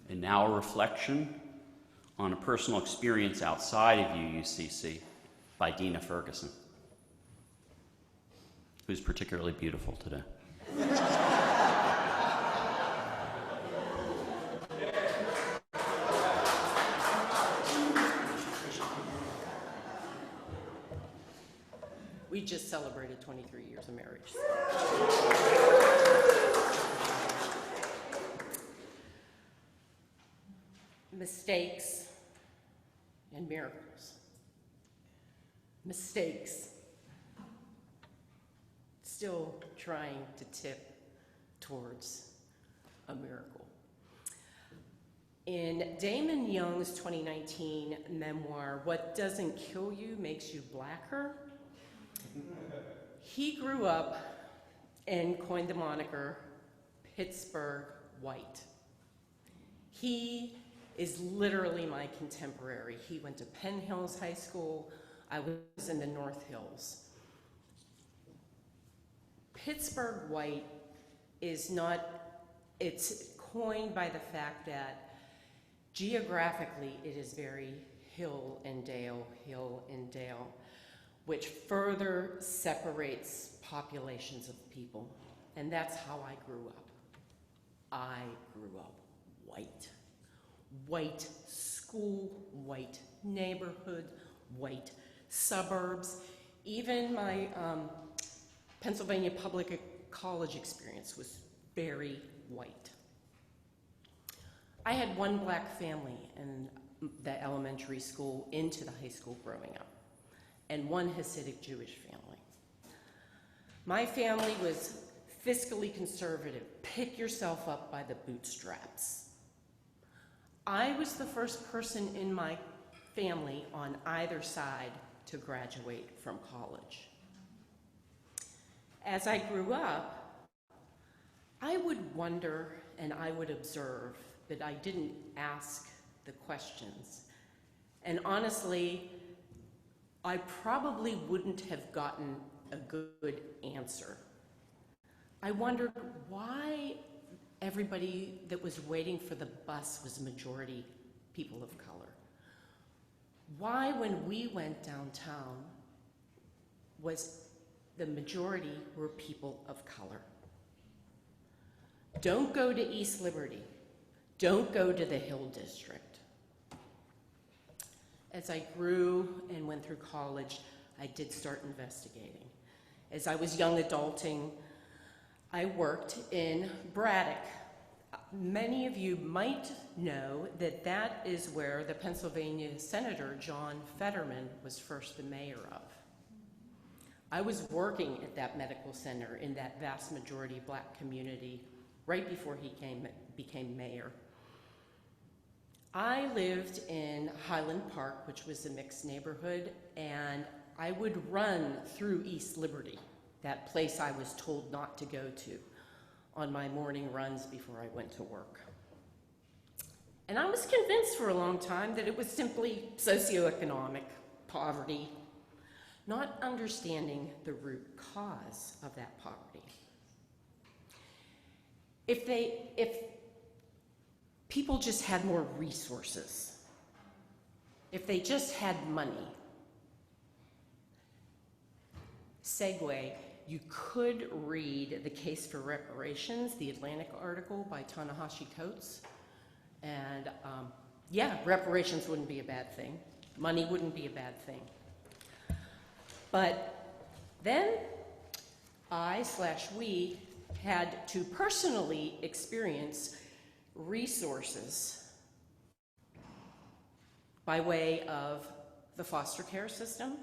and now a reflection on a personal experience outside of UUCC by Dina Ferguson, who's particularly beautiful today. We just celebrated 23 years of marriage. Mistakes and miracles. Mistakes. Still trying to tip towards a miracle. In Damon Young's 2019 memoir, What Doesn't Kill You Makes You Blacker, he grew up and coined the moniker Pittsburgh White. He is literally my contemporary. He went to Penn Hills High School. I was in the North Hills. Pittsburgh White is not, it's coined by the fact that geographically it is very hill and dale, which further separates populations of people. And that's how I grew up. I grew up white. White school, white neighborhood, white suburbs. Even my Pennsylvania public college experience was very white. I had one black family in the elementary school into the high school growing up, and one Hasidic Jewish family. My family was fiscally conservative. Pick yourself up by the bootstraps. I was the first person in my family on either side to graduate from college. As I grew up, I would wonder and I would observe, but I didn't ask the questions. And honestly, I probably wouldn't have gotten a good answer. I wondered why everybody that was waiting for the bus was majority people of color. Why, when we went downtown, was the majority were people of color. Don't go to East Liberty. Don't go to the Hill District. As I grew and went through college, I did start investigating. As I was young adulting, I worked in Braddock. Many of you might know that that is where the Pennsylvania Senator John Fetterman was first the mayor of. I was working at that medical center in that vast majority black community right before he became mayor. I lived in Highland Park, which was a mixed neighborhood, and I would run through East Liberty, that place I was told not to go to, on my morning runs before I went to work. And I was convinced for a long time that it was simply socioeconomic poverty, not understanding the root cause of that poverty. If people just had more resources, if they just had money, segue, you could read The Case for Reparations, the Atlantic article by Ta-Nehisi Coates. And yeah, reparations wouldn't be a bad thing. Money wouldn't be a bad thing. But then we had to personally experience resources by way of the foster care system,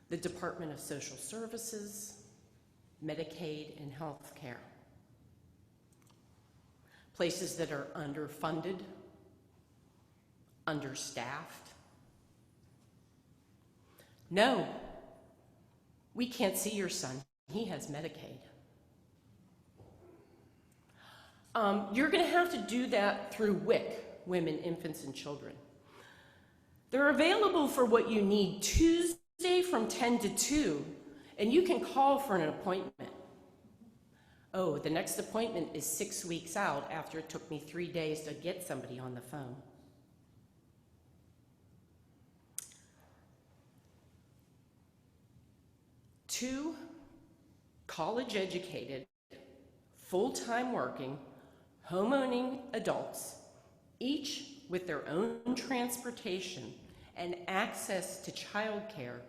the Department of Social Services, Medicaid, and health care. Places that are underfunded, understaffed. No, we can't see your son. He has Medicaid. You're going to have to do that through WIC, Women, Infants, and Children. They're available for what you need Tuesday from 10 to 2, and you can call for an appointment. Oh, the next appointment is 6 weeks out after it took me 3 days to get somebody on the phone. Two college-educated, full-time working, home-owning adults, each with their own transportation and access to childcare,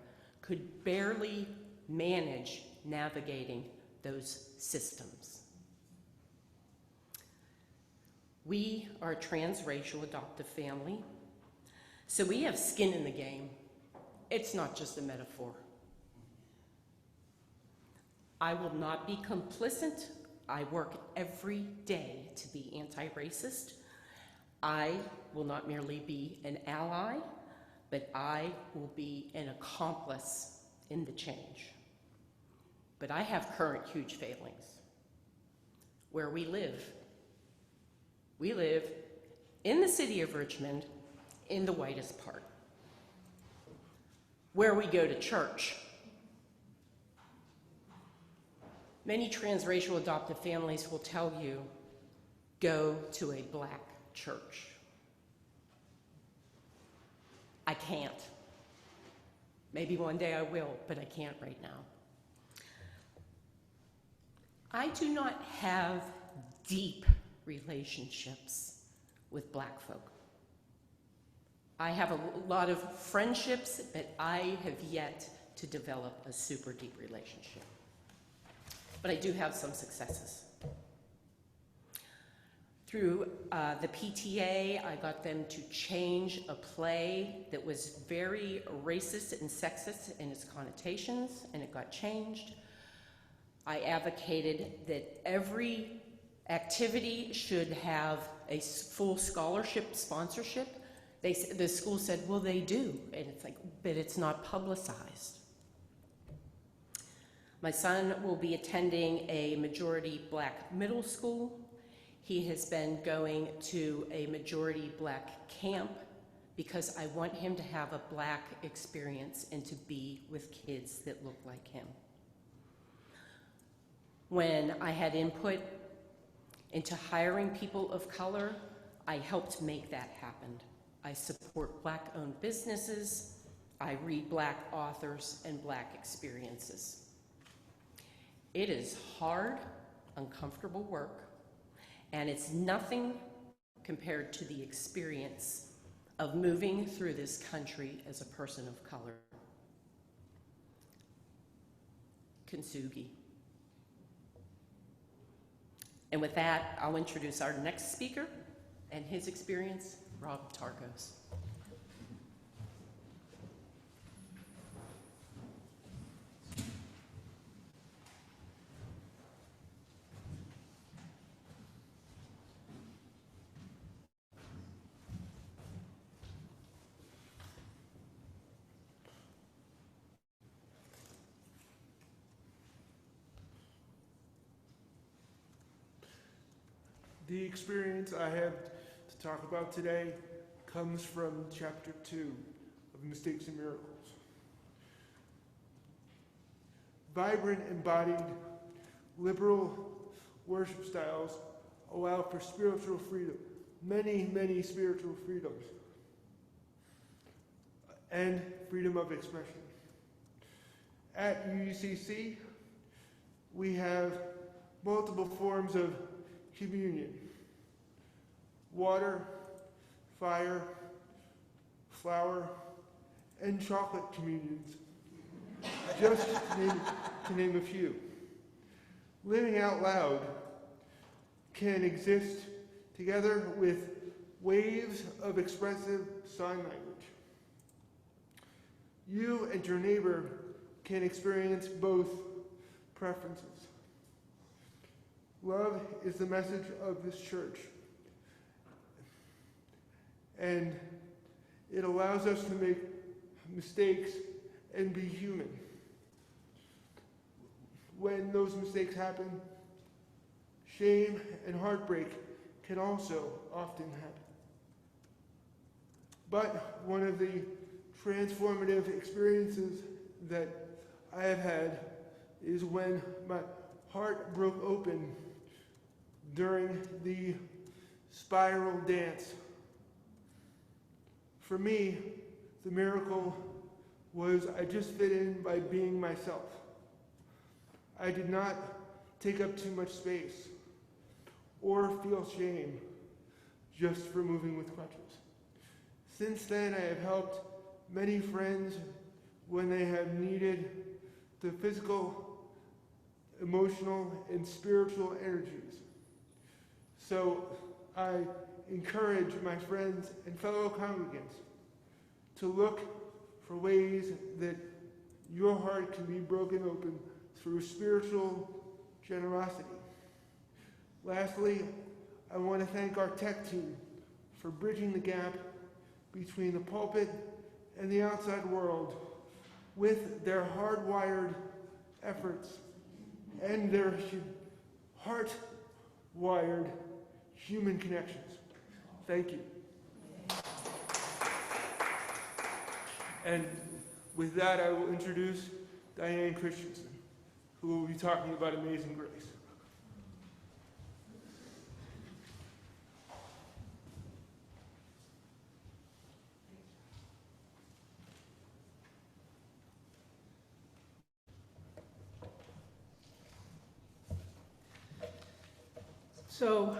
could barely manage navigating those systems. We are a transracial adoptive family, so we have skin in the game. It's not just a metaphor. I will not be complicit. I work every day to be anti-racist. I will not merely be an ally, but I will be an accomplice in the change. But I have current huge failings. Where we live in the city of Richmond, in the whitest part. Where we go to church. Many transracial adoptive families will tell you, go to a black church. I can't. Maybe one day I will, but I can't right now. I do not have deep relationships with black folk. I have a lot of friendships, but I have yet to develop a super deep relationship. But I do have some successes. Through the PTA, I got them to change a play that was very racist and sexist in its connotations, and it got changed. I advocated that every activity should have a full scholarship sponsorship. The school said, well, they do. And it's like, but it's not publicized. My son will be attending a majority black middle school. He has been going to a majority black camp because I want him to have a black experience and to be with kids that look like him. When I had input into hiring people of color, I helped make that happen. I support black-owned businesses. I read black authors and black experiences. It is hard, uncomfortable work, and it's nothing compared to the experience of moving through this country as a person of color. Kintsugi. And with that, I'll introduce our next speaker and his experience, Rob Targos. The experience I have to talk about today comes from chapter 2 of Mistakes and Miracles. Vibrant, embodied, liberal worship styles allow for spiritual freedom, many, many spiritual freedoms, and freedom of expression. At UUCC, we have multiple forms of communion: water, fire, flour, and chocolate communions, just to name a few. Living out loud can exist together with waves of expressive sign language. You and your neighbor can experience both preferences. Love is the message of this church, and it allows us to make mistakes and be human. When those mistakes happen, shame and heartbreak can also often happen. But one of the transformative experiences that I have had is when my heart broke open during the spiral dance. For me, the miracle was I just fit in by being myself. I did not take up too much space or feel shame just for moving with crutches. Since then, I have helped many friends when they have needed the physical, emotional, and spiritual energies. So I encourage my friends and fellow congregants to look for ways that your heart can be broken open through spiritual generosity. Lastly, I want to thank our tech team for bridging the gap between the pulpit and the outside world with their hardwired efforts and their heart-wired human connections. Thank you. And with that, I will introduce Diane Christensen, who will be talking about Amazing Grace. So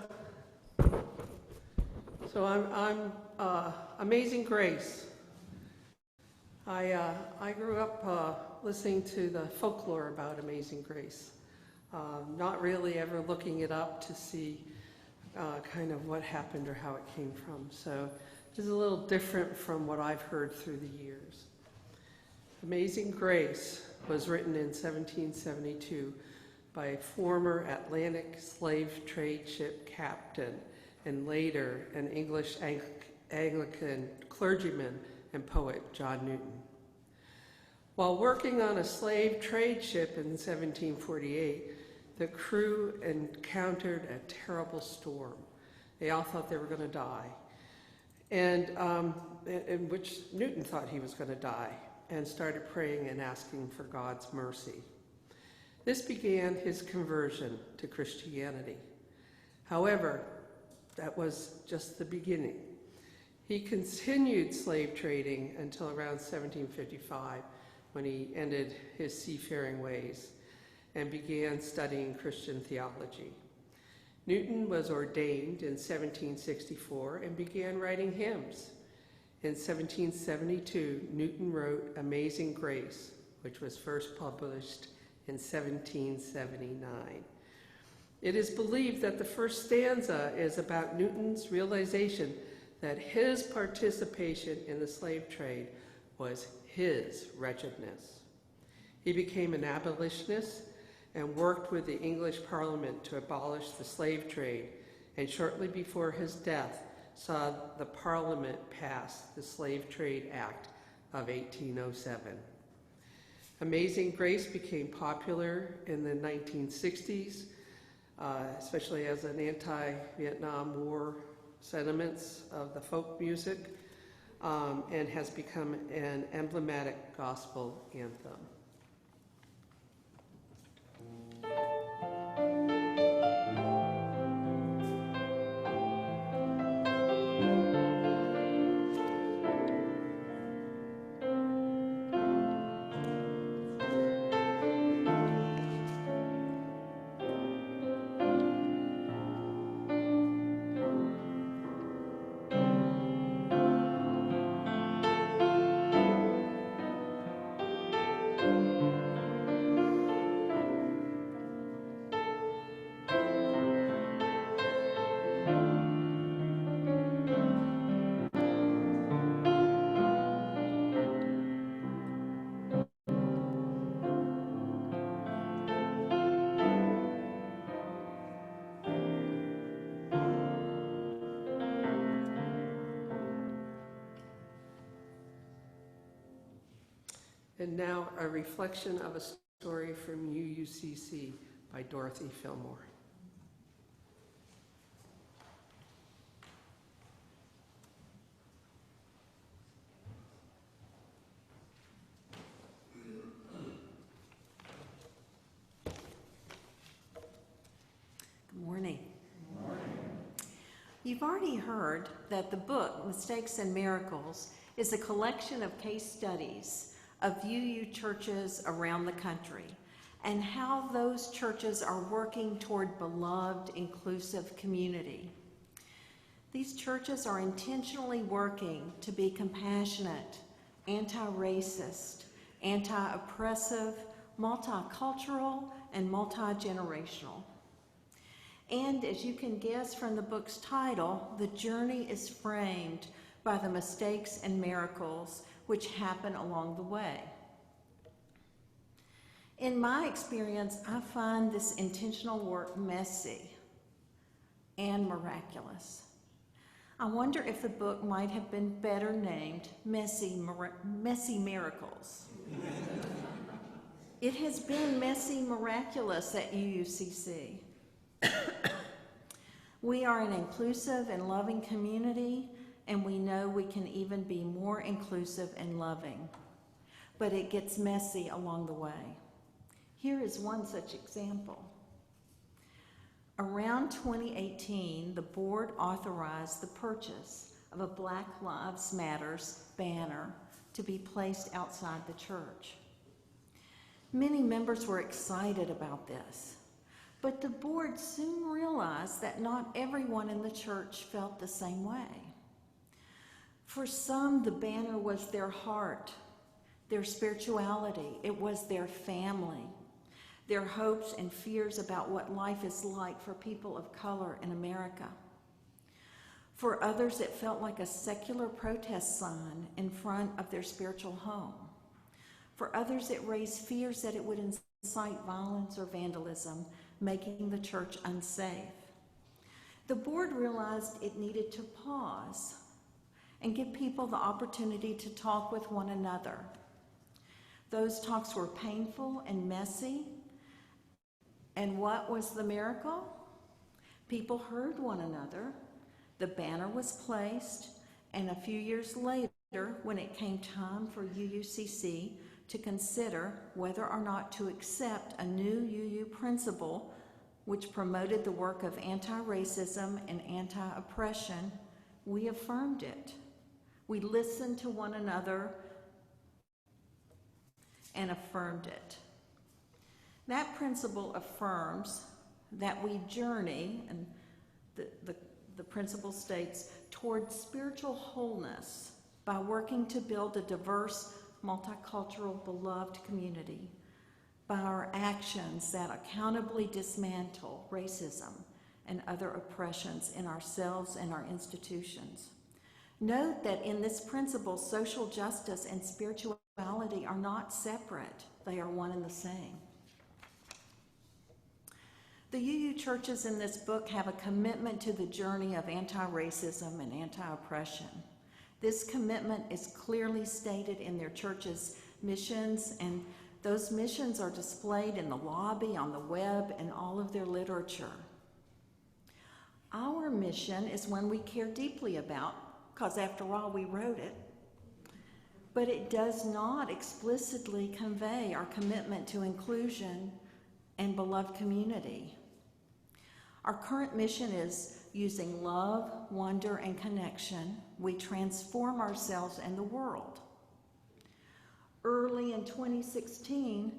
I'm Amazing Grace. I grew up listening to the folklore about Amazing Grace, not really ever looking it up to see kind of what happened or how it came from. So this is a little different from what I've heard through the years. Amazing Grace was written in 1772 by a former Atlantic slave trade ship captain and later an English Anglican clergyman and poet, John Newton. While working on a slave trade ship in 1748, the crew encountered a terrible storm. They all thought they were going to die, and in which Newton thought he was going to die, and started praying and asking for God's mercy. This began his conversion to Christianity. However, that was just the beginning. He continued slave trading until around 1755, when he ended his seafaring ways and began studying Christian theology. Newton was ordained in 1764 and began writing hymns. In 1772, Newton wrote Amazing Grace, which was first published in 1779. It is believed that the first stanza is about Newton's realization that his participation in the slave trade was his wretchedness. He became an abolitionist and worked with the English Parliament to abolish the slave trade, and shortly before his death saw the Parliament pass the Slave Trade Act of 1807. Amazing Grace became popular in the 1960s, especially as an anti-Vietnam War sentiments of the folk music, and has become an emblematic gospel anthem. And now a reflection of a story from UUCC by Dorothy Fillmore. You've already heard that the book, Mistakes and Miracles, is a collection of case studies of UU churches around the country and how those churches are working toward beloved, inclusive community. These churches are intentionally working to be compassionate, anti-racist, anti-oppressive, multicultural, and multi-generational. And as you can guess from the book's title, the journey is framed by the mistakes and miracles which happen along the way. In my experience, I find this intentional work messy and miraculous. I wonder if the book might have been better named Messy Miracles. It has been messy miraculous at UUCC. We are an inclusive and loving community, and we know we can even be more inclusive and loving. But it gets messy along the way. Here is one such example. Around 2018, the board authorized the purchase of a Black Lives Matters banner to be placed outside the church. Many members were excited about this, but the board soon realized that not everyone in the church felt the same way. For some, the banner was their heart, their spirituality, it was their family, their hopes and fears about what life is like for people of color in America. For others, it felt like a secular protest sign in front of their spiritual home. For others, it raised fears that it would incite violence or vandalism, making the church unsafe. The board realized it needed to pause and give people the opportunity to talk with one another. Those talks were painful and messy. And what was the miracle? People heard one another. The banner was placed, and a few years later, when it came time for UUCC to consider whether or not to accept a new UU principle which promoted the work of anti-racism and anti-oppression, we affirmed it. We listened to one another and affirmed it. That principle affirms that we journey, and the principle states, toward spiritual wholeness by working to build a diverse, multicultural, beloved community, by our actions that accountably dismantle racism and other oppressions in ourselves and our institutions. Note that in this principle, social justice and spirituality are not separate. They are one and the same. The UU churches in this book have a commitment to the journey of anti-racism and anti-oppression. This commitment is clearly stated in their church's missions, and those missions are displayed in the lobby, on the web, and all of their literature. Our mission is one we care deeply about, because after all, we wrote it. But it does not explicitly convey our commitment to inclusion and beloved community. Our current mission is using love, wonder, and connection, we transform ourselves and the world. Early in 2016,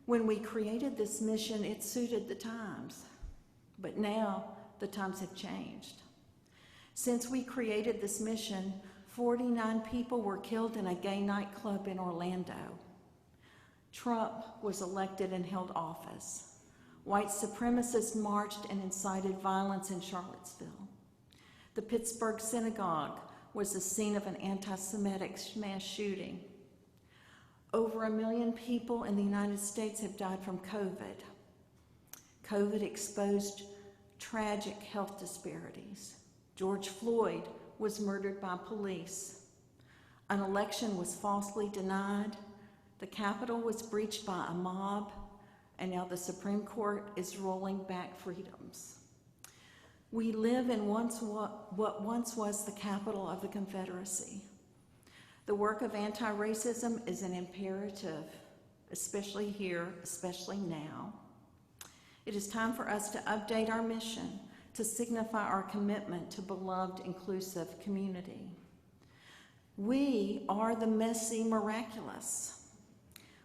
when we created this mission, it suited the times. But now, the times have changed. Since we created this mission, 49 people were killed in a gay nightclub in Orlando. Trump was elected and held office. White supremacists marched and incited violence in Charlottesville. The Pittsburgh synagogue was the scene of an anti-Semitic mass shooting. Over 1 million people in the United States have died from COVID. COVID exposed tragic health disparities. George Floyd was murdered by police. An election was falsely denied. The Capitol was breached by a mob. And now the Supreme Court is rolling back freedoms. We live in what once was the capital of the Confederacy. The work of anti-racism is an imperative, especially here, especially now. It is time for us to update our mission to signify our commitment to beloved, inclusive community. We are the messy miraculous.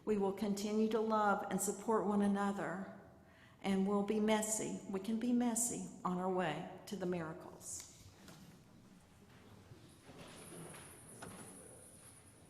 We will continue to love and support one another, and we'll be messy. We can be messy on our way to the miracles.